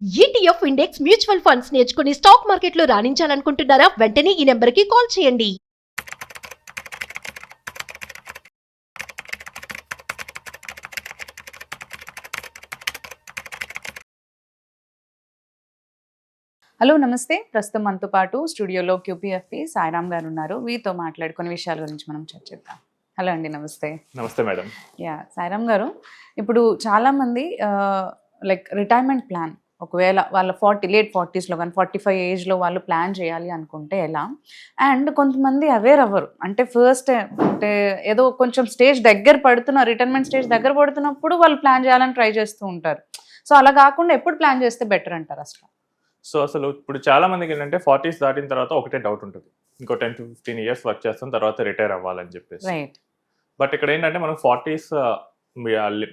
ETF index mutual funds నేర్చుకుని stock మార్కెట్లో రాణించాలనుకుంటున్నారా? వెంటనే ఈ నెంబర్కి కాల్ చేయండి. హలో నమస్తే. ప్రస్తుతం మనతో పాటు స్టూడియోలో క్యూపీఎఫ్పి సాయిరామ్ గారు ఉన్నారు. వీరితో మాట్లాడి కొన్ని విషయాల గురించి మనం చర్చిద్దాం. హలో అండి, నమస్తే. నమస్తే మేడం. సాయిరామ్ గారు, ఇప్పుడు చాలామంది లైక్ రిటైర్మెంట్ ప్లాన్ ఒకవేళ వాళ్ళ లేట్ 40స్లో కానీ 45 ఏజ్లో వాళ్ళు ప్లాన్ చేయాలి అనుకుంటే ఎలా? అండ్ కొంతమంది అవేర్ అవ్వరు. అంటే ఫస్ట్ అంటే ఏదో కొంచెం స్టేజ్ దగ్గర పడుతున్న రిటైర్మెంట్ స్టేజ్ దగ్గర పడుతున్నప్పుడు వాళ్ళు ప్లాన్ చేయాలని ట్రై చేస్తూ ఉంటారు. సో అలా కాకుండా ఎప్పుడు ప్లాన్ చేస్తే బెటర్ అంటారు అసలు? సో అసలు ఇప్పుడు చాలా మందికి ఏంటంటే 40s దాటిన తర్వాత ఒకటే డౌట్ ఉంటుంది, ఇంకో 10 to 15 ఇయర్స్ వర్క్ చేస్తాం తర్వాత రిటైర్ అవ్వాలని చెప్పేసి. రైట్. బట్ ఇక్కడ ఏంటంటే మనం 40s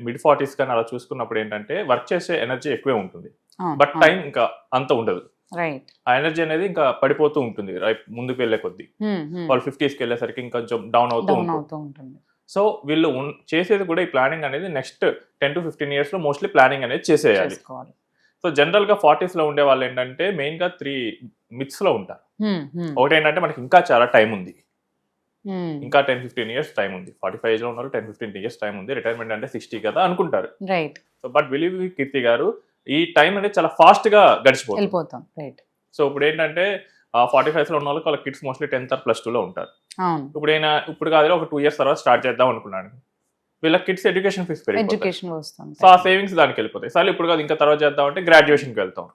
మిడ్ 40s కానీ అలా చూసుకున్నప్పుడు ఏంటంటే వర్క్ చేసే ఎనర్జీ ఎక్కువే ఉంటుంది, బట్ టైం ఇంకా అంత ఉండదు. రైట్. ఆ ఎనర్జీ అనేది ఇంకా పడిపోతూ ఉంటుంది ముందుకు వెళ్ళే కొద్దీ. వాళ్ళు 50sకి వెళ్ళేసరికి ఇంకొంచెం డౌన్ అవుతూ ఉంటుంది. సో వీళ్ళు చేసేది కూడా ఈ ప్లానింగ్ అనేది నెక్స్ట్ 10 to 15 ఇయర్స్ లో మోస్ట్లీ ప్లానింగ్ అనేది చేసేయాలి. సో జనరల్ గా 40s లో ఉండే వాళ్ళు ఏంటంటే మెయిన్ గా 3 మిత్స్ లో ఉంటారు. ఒకటి ఏంటంటే మనకి ఇంకా చాలా టైం ఉంది, ఇంకా 10-15 ఇయర్స్ టైం ఉంది. 45 ఏజ్ లో ఉన్నారు, 10-15 ఇయర్స్ టైం ఉంది, రిటైర్మెంట్ అంటే 60 కదా అనుకుంటారు. రైట్. సో బట్ బిలీవ్ కీర్తి గారు, ఈ టైం అనేది చాలా ఫాస్ట్ గా గడిచిపోతుంది. రైట్. సో ఇప్పుడు ఏంటంటే 45s లో ఉన్న వాళ్ళకి వాళ్ళ కిడ్స్ మోస్ట్లీ 10th or +2 లో ఉంటారు. ఇప్పుడు కాదు ఒక 2 ఇయర్స్ తర్వాత స్టార్ట్ చేద్దాం అనుకున్నాను. వీళ్ళ కిడ్స్ ఎడ్యుకేషన్ ఫీజు పెరిగిపోతుంది. సో ఆ సేవింగ్స్ దానికి వెళ్ళిపోతాయి. సార్ ఇప్పుడు కాదు ఇంకా తర్వాత చేద్దాం అంటే గ్రాడ్యుయేషన్కి వెళ్తాం.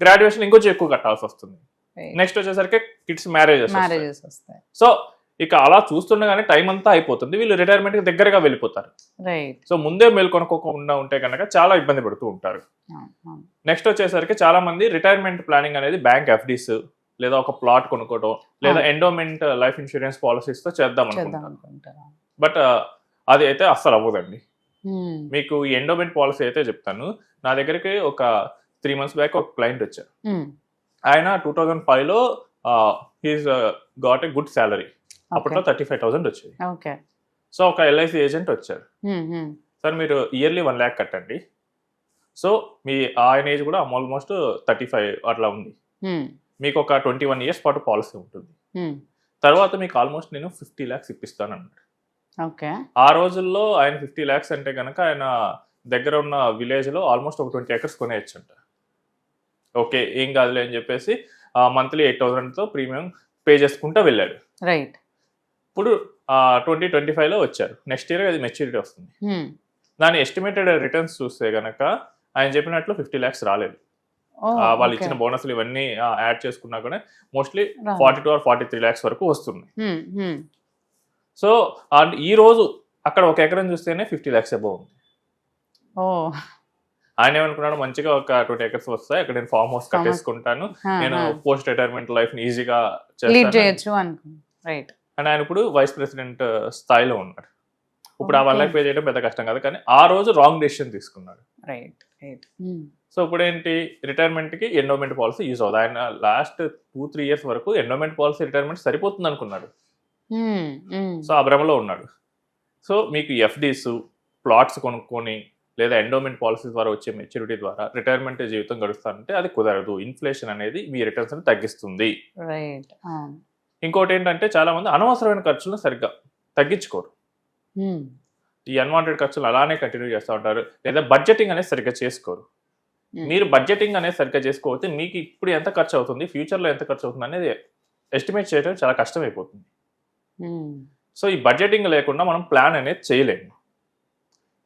గ్రాడ్యుయేషన్ ఇంకొంచెం ఎక్కువ కట్టాల్సి వస్తుంది. నెక్స్ట్ వచ్చేసరికి కిడ్స్ మ్యారేజెస్ వస్తాయి. సో ఇక అలా చూస్తుండగానే టైం అంతా అయిపోతుంది, వీళ్ళు రిటైర్మెంట్ కి దగ్గరగా వెళ్ళిపోతారు. సో ముందే మేల్కొనుకోకుండా ఉంటే కనుక చాలా ఇబ్బంది పడుతూ ఉంటారు. నెక్స్ట్ వచ్చేసరికి చాలా మంది రిటైర్మెంట్ ప్లానింగ్ అనేది బ్యాంక్ ఎఫ్డీస్ లేదా ఒక ప్లాట్ కొనుక్కోవడం లేదా ఎండోమెంట్ లైఫ్ ఇన్సూరెన్స్ పాలసీస్ తో చేద్దాం అనుకుంటారు. బట్ అది అయితే అస్సలు అవ్వదండి. మీకు ఈ ఎండోమెంట్ పాలసీ అయితే చెప్తాను. నా దగ్గరికి ఒక 3 months బ్యాక్ ఒక క్లయింట్ వచ్చారు. ఆయన 2005 లో he's got a good salary. అప్పట్లో 35,000 వచ్చేది. సో ఒక ఎల్ఐసి ఏజెంట్ వచ్చారు, సార్ మీరు ఇయర్లీ 1 lakh కట్టండి. సో మీ ఆయన ఏజ్ కూడా ఆల్మోస్ట్ 35 అట్లా ఉంది, మీకు ఒక 21 years పాటు పాలసీ ఉంటుంది, తర్వాత మీకు ఆల్మోస్ట్ నేను 50 lakhs ఇప్పిస్తాను అన్నాడు. ఆ రోజుల్లో ఆయన 50 lakhs అంటే కనుక ఆయన దగ్గర ఉన్న విలేజ్ లో ఆల్మోస్ట్ ఒక 20 acres కొనేయచ్చంట. ఓకే ఏం కాదులే అని చెప్పేసి మంత్లీ 8,000 తో ప్రీమియం పే చేసుకుంటూ వెళ్ళాడు. రైట్. ఇప్పుడు 2025 లో వచ్చారు, నెక్స్ట్ ఇయర్ అది మెచ్యూరిటీ వస్తుంది. దాని ఎస్టిమేటెడ్ రిటర్న్స్ చూస్తే గనక ఆయన చెప్పినట్లు 50 lakhs రాలేదు. వాళ్ళు ఇచ్చిన బోనస్లు ఇవన్నీ యాడ్ చేసుకున్నా కూడా మోస్ట్లీ 42 or 43 lakhs వరకు వస్తుంది. సో ఈ రోజు అక్కడ ఒక ఎకరం చూస్తేనే 50 lakhs అబౌవ్ ఉంది. ఆయన ఏమనుకున్నాడు, మంచిగా ఒక 20 acres వస్తాయి, అక్కడ నేను ఫార్మ్ హౌస్ కట్టేసుకుంటాను, నేను పోస్ట్ రిటైర్మెంట్ లైఫ్ ని ఈజీగా చేస్తాను అండ్ ఆయన ఇప్పుడు వైస్ ప్రెసిడెంట్ స్థాయిలో ఉన్నాడు. ఇప్పుడు ఆ 1 lakh పే చేయడం పెద్ద కష్టం కాదు, కానీ ఆ రోజు రాంగ్ డెసిషన్ తీసుకున్నాడు. సో ఇప్పుడు ఏంటి, రిటైర్మెంట్ కి ఎండోమెంట్ పాలసీ యూజ్ అవుతుంది. ఆయన లాస్ట్ 2-3 years వరకు ఎండోమెంట్ పాలసీ రిటైర్మెంట్ సరిపోతుంది అనుకున్నాడు. సో ఆ భ్రమలో ఉన్నాడు. సో మీకు ఎఫ్డీస్ ప్లాట్స్ కొనుక్కొని లేదా ఎండోమెంట్ పాలసీ ద్వారా వచ్చే మెచ్యూరిటీ ద్వారా రిటైర్మెంట్ జీవితం గడుస్తానంటే అది కుదరదు. ఇన్ఫ్లేషన్ అనేది మీ రిటర్న్స్ ని తగ్గిస్తుంది. ఇంకోటి ఏంటంటే చాలా మంది అనవసరమైన ఖర్చులను సరిగ్గా తగ్గించుకోరు. ఈ అన్వాంటెడ్ ఖర్చులు అలానే కంటిన్యూ చేస్తూ ఉంటారు, లేదా బడ్జెటింగ్ అనేది సరిగ్గా చేసుకోరు. మీరు బడ్జెటింగ్ అనేది సరిగ్గా చేసుకోకపోతే మీకు ఇప్పుడు ఎంత ఖర్చు అవుతుంది, ఫ్యూచర్లో ఎంత ఖర్చు అవుతుంది అనేది ఎస్టిమేట్ చేయడం చాలా కష్టం అయిపోతుంది. సో ఈ బడ్జెటింగ్ లేకుండా మనం ప్లాన్ అనేది చేయలేము.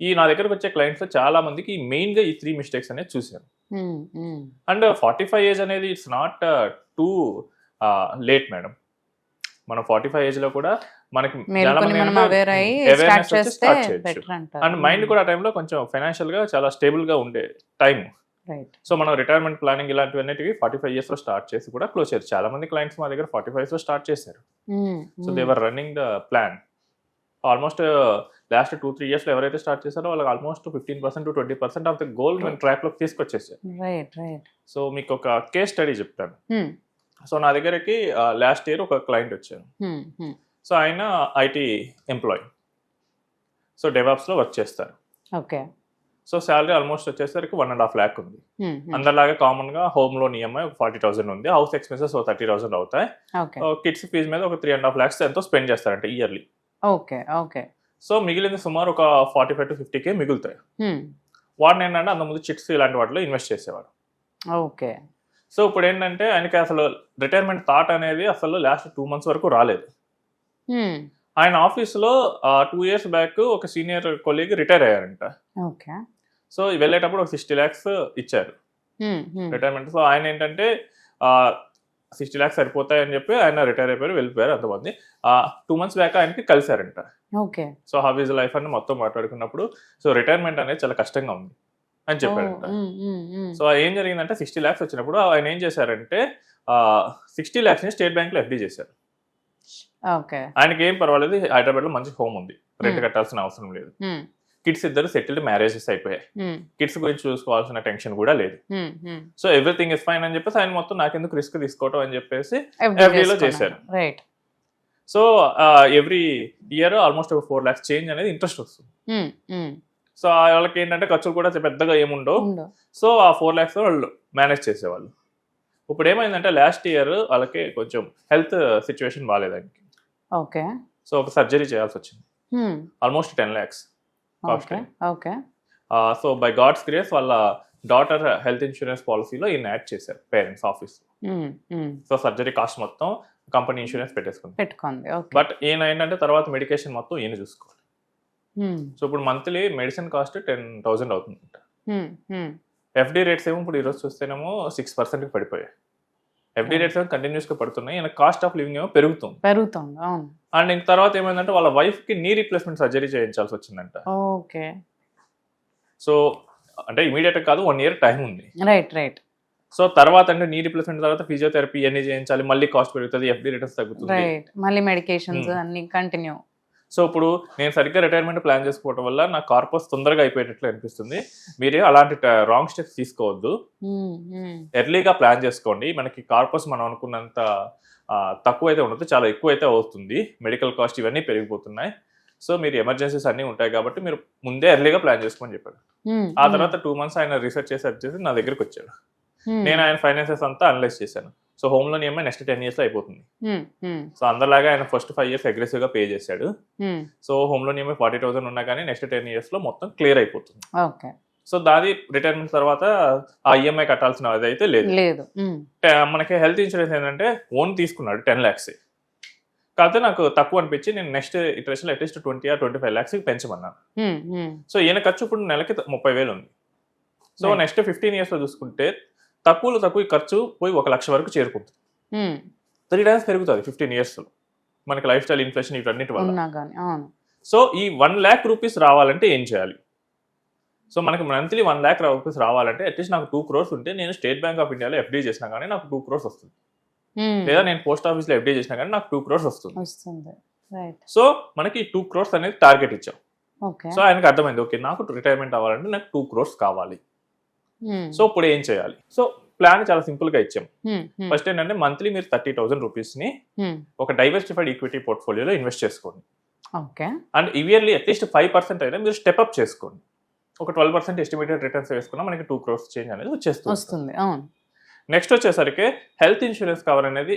ఈ నా దగ్గరకు వచ్చే క్లయింట్స్ చాలా మందికి మెయిన్ గా ఈ 3 mistakes అనేది చూశాను. అండ్ 45 ఏజ్ అనేది it's not too late madam. మనం 45 ఏజ్ లో కూడా మనకి అండ్ మైండ్ కూడా ఆ టైంలో కొంచెం ఫైనాన్షియల్ గా చాలా స్టేబుల్ గా ఉండే టైం. సో మనం రిటైర్మెంట్ ప్లానింగ్ ఇలాంటివన్నిటివి 45 years లో స్టార్ట్ చేసి కూడా క్లోజ్ చేయాలి. చాలా మంది క్లయింట్స్ మా దగ్గర 45 లో స్టార్ట్ చేశారు. So they were running the plan almost last 2-3 years లో ఎవరైతే స్టార్ట్ చేశారో వాళ్ళకి almost 15% to 20% of the goal track లోకి తీసుకొచ్చేసారు. సో మీకు ఒక కేస్ స్టడీ చెప్తాను. సో నా దగ్గరకి లాస్ట్ ఇయర్ ఒక క్లయింట్ వచ్చారు. సో ఆయన ఐటీ ఎంప్లాయీ, సో డెవాప్స్ లో వర్క్ చేస్తారు. సో శాలరీ ఆల్మోస్ట్ వచ్చేసరికి 1.5 lakh ఉంది. అందరిలాగా కామన్ గా హోమ్ లోన్ ఈఎంఐ 40,000 ఉంది. హౌస్ ఎక్స్పెన్సెస్ 30,000 అవుతాయి. కిడ్స్ ఫీజు మీద ఒక 3.5 lakhs ఎంతో స్పెండ్ చేస్తారంట ఇయర్లీ. ఓకే. సో మిగిలింది సుమారు ఒక 45 to 50K మిగులుతాయి. వాడిని ఏంటంటే అంతకుముందు చిట్స్ ఇలాంటి వాటిలో ఇన్వెస్ట్ చేసేవాడు. ఓకే. సో ఇప్పుడు ఏంటంటే ఆయనకి అసలు రిటైర్మెంట్ థాట్ అనేది అసలు లాస్ట్ 2 months వరకు రాలేదు. ఆయన ఆఫీస్లో 2 years బ్యాక్ ఒక సీనియర్ కొలీగ్ రిటైర్ అయ్యారంట. ఓకే. సో వెళ్ళేటప్పుడు ఒక 60 lakhs ఇచ్చారు రిటైర్మెంట్. సో ఆయన ఏంటంటే 60 lakhs సరిపోతాయని చెప్పి ఆయన రిటైర్ అయిపోయారు, వెళ్ళిపోయారు. అంతమంది 2 months బ్యాక్ ఆయనకి కలిశారంట. Okay. So how is life అని మొత్తం మాట్లాడుకున్నప్పుడు సో రిటైర్మెంట్ అనేది చాలా కష్టంగా ఉంది అని చెప్పారంట. సో ఏం జరిగిందంటే 60 lakhs వచ్చినప్పుడు ఆయన ఏం చేశారంటే 60 lakhs ని స్టేట్ బ్యాంక్ లో ఎఫ్డి చేశారు. ఆయనకి ఏం పర్వాలేదు, హైదరాబాద్ లో మంచి హోమ్ ఉంది, రెంట్ కట్టాల్సిన అవసరం లేదు. కిడ్స్ ఇద్దరు సెటిల్డ్, మ్యారేజెస్ అయిపోయాయి, కిడ్స్ గురించి చూసుకోవాల్సిన టెన్షన్ కూడా లేదు. సో ఎవ్రీథింగ్ ఇస్ ఫైన్ అని చెప్పేసి ఆయన మొత్తం నాకెందుకు రిస్క్ తీసుకోవటం అని చెప్పేసి ఎఫ్డీలో చేశారు. సో ఎవ్రీ ఇయర్ ఆల్మోస్ట్ ఒక 4 lakhs చేంజ్ అనేది ఇంట్రెస్ట్ వస్తుంది. సో వాళ్ళకి ఏంటంటే ఖర్చులు కూడా పెద్దగా ఏముండవు. సో ఆ 4 lakhs వాళ్ళు మేనేజ్ చేసేవాళ్ళు. ఇప్పుడు ఏమైందంటే లాస్ట్ ఇయర్ వాళ్ళకి కొంచెం హెల్త్ సిచ్యువేషన్ బాగాలేదానికి. ఓకే. సో ఒక సర్జరీ చేయాల్సి వచ్చింది, almost 10 lakhs. Okay. So by God's grace వాళ్ళ డాటర్ హెల్త్ ఇన్సూరెన్స్ పాలసీలో ఈయన యాడ్ చేశారు parents office. So surgery cost మొత్తం కంపెనీ ఇన్సూరెన్స్ పెట్టుకుంది. బట్ ఈయన ఏంటంటే తర్వాత మెడికేషన్ మొత్తం ఈయన చూసుకోవాలి. సో ఇప్పుడు మంత్లీ మెడిసిన్ కాస్ట్ 10,000 అవుతుంది. ఎఫ్డి రేట్స్ ఏమో ఇప్పుడు ఈరోజు చూస్తేనేమో 6% పడిపోయాయి. ఎఫ్డి రేట్స్ ఏమో కంటిన్యూస్ గా పడుతున్నాయి. ఈయన కాస్ట్ ఆఫ్ లివింగ్ ఏమో పెరుగుతుంది. అండ్ ఇంక తర్వాత ఏమైందంటే వాళ్ళ వైఫ్ కి నీ రీప్లేస్మెంట్ సర్జరీ చేయించాల్సి వచ్చిందంట. సో అంటే ఇమీడియట్ కాదు, 1 year టైం ఉంది. సో తర్వాత అంటే నీ రిప్లేస్మెంట్ తర్వాత ఫిజియోథెరపీ అన్ని చేయించాలి, మళ్ళీ కాస్ట్ పెరుగుతుంది, ఎఫ్డి రిటర్న్స్ తగ్గుతుంది, మళ్ళీ మెడికేషన్స్ అన్ని కంటిన్యూ. సో ఇప్పుడు నేను సరిగ్గా రిటైర్మెంట్ ప్లాన్ చేసుకోవడం వల్ల నా కార్పస్ తొందరగా అయిపోయేటట్లు అనిపిస్తుంది. మీరు అలాంటి రాంగ్ స్టెప్స్ తీసుకోవద్దు, ఎర్లీగా ప్లాన్ చేసుకోండి. మనకి కార్పస్ మనం అనుకున్నంత తక్కువ అయితే ఉండదు, చాలా ఎక్కువ అయితే అవుతుంది. మెడికల్ కాస్ట్ ఇవన్నీ పెరిగిపోతున్నాయి. సో మీరు ఎమర్జెన్సీస్ అన్ని ఉంటాయి కాబట్టి మీరు ముందే ఎర్లీగా ప్లాన్ చేసుకోమని చెప్పాడు. ఆ తర్వాత 2 months ఆయన రీసెర్చ్ చేసి నా దగ్గరికి వచ్చాడు. నేను ఆయన ఫైనాన్సెస్ అంతా అనలైజ్ చేశాను. So home loan EMI next 10 years లో అయిపోతుంది. సో అందరిలాగా ఆయన ఫస్ట్ 5 years అగ్రెసివ్ గా పే చేశాడు. సో హోమ్ లోన్ ఈఎంఐ 40,000 ఉన్నా కానీ నెక్స్ట్ 10 years లో మొత్తం క్లియర్ అయిపోతుంది. సో దాని రిటైర్మెంట్ తర్వాత ఆ ఈఎంఐ కట్టాల్సిన అయితే లేదు. మనకి హెల్త్ ఇన్సూరెన్స్ ఏంటంటే ఓన్ తీసుకున్నాడు 10 lakhs. కాకపోతే నాకు తక్కువ అనిపించి నేను next iteration at least 20 or 25 lakhs పెంచమన్నాను. సో ఈయన ఖర్చు ఇప్పుడు నెలకి 30,000 ఉంది. సో నెక్స్ట్ 15 years లో చూసుకుంటే తక్కువ ఖర్చు పోయి 1 lakh వరకు చేరుకుంటుంది. 3 times పెరుగుతుంది 15 years లో మనకి లైఫ్ స్టైల్ ఇన్ఫ్లేషన్ ఇవన్నిటి వల్ల. సో ఈ 1 lakh rupees రావాలంటే ఏం చేయాలి? సో మనకి మంత్లీ 1 lakh rupees రావాలంటే అట్లీస్ట్ నాకు 2 crores ఉంటే నేను స్టేట్ బ్యాంక్ ఆఫ్ ఇండియాలో ఎఫ్డి చేసినా కానీ నాకు 2 crores వస్తుంది, లేదా నేను పోస్ట్ ఆఫీస్ లో ఎఫ్డి చేసినా కానీ నాకు 2 crores వస్తుంది. సో మనకి 2 crores అనేది టార్గెట్ ఇచ్చాం. సో ఆయనకు అర్థమైంది, ఓకే నాకు రిటైర్మెంట్ అవ్వాలంటే నాకు 2 crores కావాలి. సో ఇప్పుడు ఏం చేయాలి? సో ప్లాన్ చాలా సింపుల్ గా ఇచ్చాం. ఫస్ట్ ఏంటంటే మంత్లీ మీరు 30,000 rupees ని ఒక డైవర్సిఫైడ్ ఈక్విటీ పోర్ట్ఫోలియోలో ఇన్వెస్ట్ చేసుకోండి. అండ్ ఇయర్లీ అట్లీస్ట్ 5% అయినా మీరు స్టెప్ అప్ చేసుకోండి. ఒక 12% ఎస్టిమేటెడ్ రిటర్న్స్ వేసుకున్నా మనకి 2 crores చేంజ్ అనేది వచ్చేస్తుంది. నెక్స్ట్ వచ్చేసరికి హెల్త్ ఇన్సూరెన్స్ కవర్ అనేది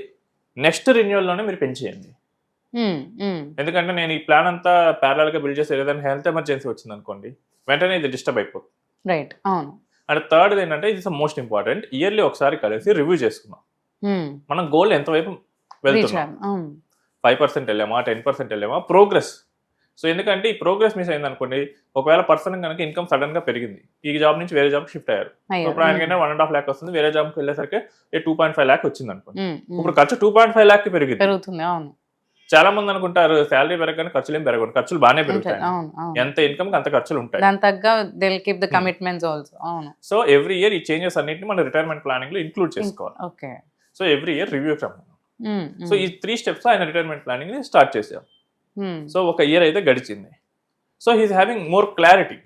నెక్స్ట్ రెన్యువల్ లోనే మీరు పెంచేయండి. ఎందుకంటే నేను ఈ ప్లాన్ అంతా ప్యారలల్ గా బిల్డ్ చేసి ఏదైనా హెల్త్ ఎమర్జెన్సీ వచ్చింది అనుకోండి, వెంటనే ఇది డిస్టర్బ్ అయిపోతుంది. అండ్ థర్డ్ ఏంటంటే ఇది మోస్ట్ ఇంపార్టెంట్, ఇయర్లీ ఒకసారి కలిసి రివ్యూ చేసుకున్నాం. మనం గోల్ ఎంతవైపు వెళ్తున్నాం, 5% వెళ్ళామా, 10% వెళ్ళామా, ప్రోగ్రెస్. సో ఎందుకంటే ఈ ప్రోగ్రెస్ మిస్ అయింది అనుకోండి, ఒకవేళ పర్సన్ కనుక ఇన్కమ్ సడన్ గా పెరిగింది, ఈ జాబ్ నుంచి వేరే జాబ్ షిఫ్ట్ అయ్యారు, ఇప్పుడు ఆయనకైనా 1.5 lakh వస్తుంది, వేరే జాబ్కి వెళ్ళేసరికి 2.5 lakh వచ్చింది అనుకోండి, ఇప్పుడు ఖర్చు 2.5 lakh కి పెరుగుతుంది. చాలా మంది అనుకుంటారు శాలరీ పెరగగానే ఖర్చులు ఏం పెరగదు, ఖర్చులు బాగానే పెరుగుతాయి, ఎంత ఇన్కమ్ అంత ఖర్చులు ఉంటాయి. సో ఎవ్రీ ఇయర్ ఈ చేంజెస్ అన్నింటిని మన రిటైర్మెంట్ ప్లానింగ్ లో ఇంక్లూడ్ చేసుకోవాలి. So every year review so ఈ 3 steps ఆయన రిటైర్మెంట్ ప్లానింగ్ ని స్టార్ట్ చేసాం. సో ఒక ఇయర్ అయితే గడిచింది. So he's having more clarity.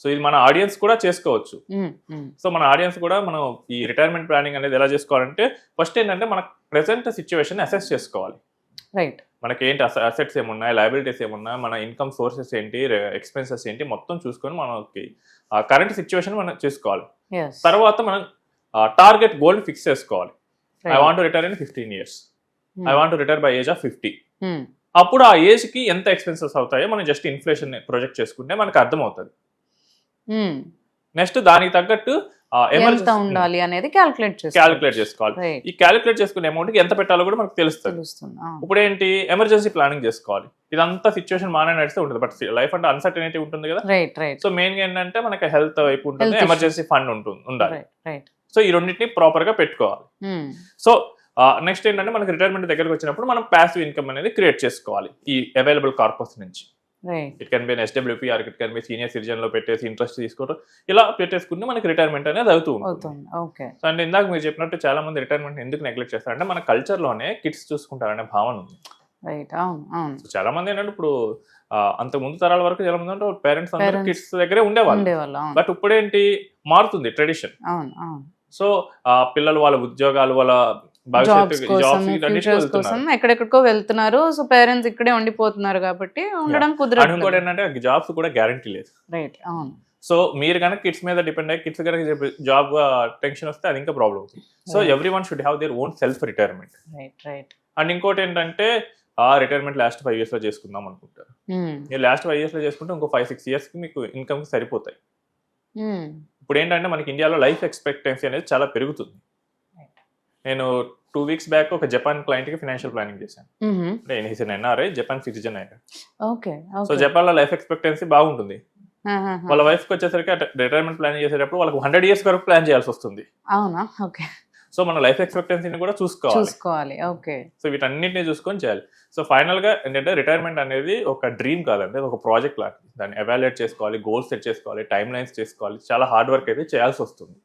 So ఇది మన ఆడియన్స్ కూడా చేసుకోవచ్చు. సో మన ఆడియన్స్ కూడా మనం ఈ రిటైర్మెంట్ ప్లానింగ్ అనేది ఎలా చేసుకోవాలంటే ఫస్ట్ ఏంటంటే మన ప్రెసెంట్ సిచ్యువేషన్ అసెస్ చేసుకోవాలి. మనకి ఏంటి అసెట్స్ ఏమున్నాయి, లయబిలిటీస్ ఏమున్నాయి, మన ఇన్కమ్ సోర్సెస్ ఏంటి, ఎక్స్పెన్సెస్ ఏంటి మొత్తం చూసుకొని మనకి కరెంట్ సిచ్యువేషన్ మనం చూసుకోవాలి. తర్వాత మనం టార్గెట్ గోల్ ఫిక్స్ చేసుకోవాలి. I want to retire in 15 years, I want to retire by age of 50. అప్పుడు ఆ ఏజ్ కి ఎంత ఎక్స్పెన్సెస్ అవుతాయో మనం జస్ట్ ఇన్ఫ్లేషన్ ప్రొజెక్ట్ చేసుకుంటే మనకు అర్థమవుతుంది. నెక్స్ట్ దానికి తగ్గట్టు ఎంత ఉండాలి అనేది క్యాలిక్యులేట్ చేసుకోవాలి. ఈ క్యాలిక్యులేట్ చేసుకునే అమౌంట్ కి ఎంత పెట్టాలో కూడా మనకు తెలుస్తుంది. ఇప్పుడు ఏంటి, ఎమర్జెన్సీ ప్లానింగ్ చేసుకోవాలి. ఇదంతా సిచ్యువేషన్ మానే నడిస్తే ఉంటుంది, బట్ లైఫ్ అంటే అన్సర్టనిటీ ఉంటుంది కదా. సో మెయిన్ గా ఏంటంటే మనకి హెల్త్ వైపు ఉంటుంది, ఎమర్జెన్సీ ఫండ్ ఉండాలి. సో ఈ రెండింటిని ప్రాపర్ గా పెట్టుకోవాలి. సో నెక్స్ట్ ఏంటంటే మనకి రిటైర్మెంట్ దగ్గరకు వచ్చినప్పుడు మనం ప్యాసివ్ ఇన్కమ్ అనేది క్రియేట్ చేసుకోవాలి ఈ అవైలబుల్ కార్పస్ నుంచి. It can be SWP or it can be senior citizen లో పెట్టేసి ఇంట్రెస్ట్ తీసుకోవడం, ఇలా పెట్టేసుకుంటే మనకి రిటైర్మెంట్ అనేది అవుతూ ఉంటుంది. సో అంటే ఇందాక మీరు చెప్పినట్టు చాలా మంది రిటైర్మెంట్ ఎందుకు నెగ్లెక్ట్ చేస్తారంటే మన కల్చర్ లోనే కిడ్స్ చూసుకుంటారనే భావన ఉంది. సో చాలా మంది ఏంటంటే ఇప్పుడు అంత ముందు తరాల వరకు చాలా మంది అంటే పేరెంట్స్ అందరూ కిడ్స్ దగ్గరే ఉండేవాళ్ళు. బట్ ఇప్పుడేంటి మారుతుంది ట్రెడిషన్. సో పిల్లలు వాళ్ళ ఉద్యోగాలు, వాళ్ళ ఎక్కడెక్కడికో వెళ్తున్నారు. సో పేరెంట్స్ ఇక్కడే ఉండిపోతున్నారు కాబట్టి ఉండడం కుదరదు. ఇంకోటి ఏంటంటే జాబ్స్ కూడా గ్యారంటీ లేదు. సో మీరు కనుక కిడ్స్ మీద డిపెండ్ అయ్యి కిడ్స్ కనుక జాబ్ టెన్షన్ వస్తే అది ఇంకా ప్రాబ్లం అవుతుంది. So every one should have their own self retirement. And ఇంకోటి ఏంటంటే రిటైర్మెంట్ లాస్ట్ 5 years లో చేసుకుందాం అనుకుంటారు. మీరు లాస్ట్ 5 years లో చేసుకుంటే ఇంకో 5-6 years కి మీకు ఇన్కమ్ సరిపోతాయి. ఇప్పుడు ఏంటంటే మనకి ఇండియాలో లైఫ్ ఎక్స్పెక్టెన్సీ అనేది చాలా పెరుగుతుంది. నేను 2 weeks బ్యాక్ ఒక జపాన్ క్లయింట్ కి ఫైనాన్షియల్ ప్లానింగ్ చేశాను. అంటే NRI, జపాన్ సిటిజన్ అయ్యారు. సో జపాన్ లో లైఫ్ ఎక్స్పెక్టెన్సీ బాగుంటుంది. వాళ్ళ వైఫ్ కి వచ్చేసరికి రిటైర్మెంట్ ప్లాన్ చేసేటప్పుడు వాళ్ళకి 100 years వరకు ప్లాన్ చేయాల్సి వస్తుంది. సో మన లైఫ్ ఎక్స్పెక్టెన్సీని కూడా చూసుకోవాలి. సో వీటన్నిటిని చూసుకొని చేయాలి. సో ఫైనల్ గా ఏంటంటే రిటైర్మెంట్ అనేది ఒక డ్రీమ్ కాదండి, ఒక ప్రాజెక్ట్ లాంటిది. దాన్ని ఎవాల్యుయేట్ చేసుకోవాలి, గోల్స్ సెట్ చేసుకోవాలి, టైమ్ లైన్స్ చేసుకోవాలి, చాలా హార్డ్ వర్క్ అయితే చేయాల్సి వస్తుంది.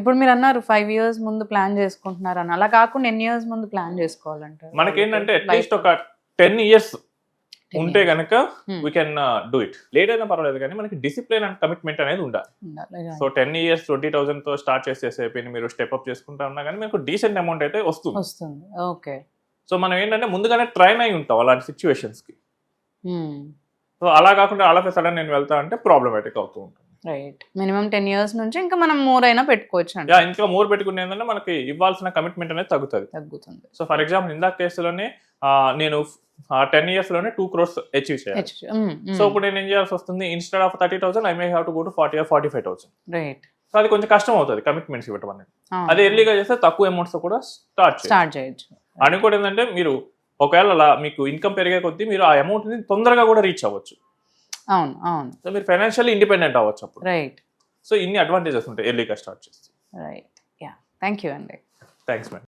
ఇప్పుడు మీరు అన్నారు 5 years ముందు ప్లాన్ చేసుకుంటున్నారు అని, అలా కాకుండా ఎన్ని years ముందు ప్లాన్ చేసుకోవాలంటారు? మనకేంటంటే అట్లీస్ట్ ఒక 10 years ఉంటే కనుక we can do it. Late అయినా పర్వాలేదు కానీ మనకి డిసిప్లిన్ అండ్ కమిట్మెంట్ అనేది ఉండాలి. సో 10 years 20,000 తో స్టార్ట్ చేసేసి మీరు స్టెప్ అప్ చేసుకుంటా ఉన్నా కానీ మీకు డీసెంట్ అమౌంట్ అయితే వస్తుంది. సో మనం ఏంటంటే ముందుగానే ట్రైన్ అయి ఉంటాం అలాంటి సిచ్యువేషన్స్ కి. సో అలా కాకుండా ఆల్ ఆఫ్ ఎ సడన్ నేను వెళ్తా అంటే ప్రాబ్లమాటిక్ అవుతూ ఉంటుంది. మినిమం 10 years నుంచి ఇంకా మనం మోర్ అయినా పెట్టుకోవచ్చు. ఇంకా మోర్ పెట్టుకునే ఏంటంటే మనకి ఇవ్వాల్సిన కమిట్మెంట్ అనేది తగ్గుతుంది. సో ఫర్ ఎగ్జాంపుల్ ఇందాక కేసులోనే నేను 10 years లోనే 2 crores అచీవ్ చేయాలి. సో ఇప్పుడు నేను ఏం చేయాల్సి వస్తుంది, instead of 30,000 I may have to go to 40 or 45,000. So అది కొంచెం కష్టం అవుతుంది కమిట్మెంట్స్ ఇవ్వడం అనేది. అదే ఎర్లీగా చేస్తే తక్కువ అమౌంట్స్ తో కూడా స్టార్ట్ చేయొచ్చు. అని కూడా ఏంటంటే మీరు ఒకవేళ అలా మీకు ఇన్కమ్ పెరిగే కొద్దీ మీరు ఆ అమౌంట్ ని తొందరగా కూడా రీచ్ అవ్వచ్చు. సో మీరు ఫైనాన్షియల్లీ ఇండిపెండెంట్ అవ్వచ్చు అప్పుడు. సో ఇన్ని అడ్వాంటేజెస్ ఉంటాయి ఎర్లీగా స్టార్ట్ చేస్తే. థ్యాంక్ యూ అండి. Thanks madam.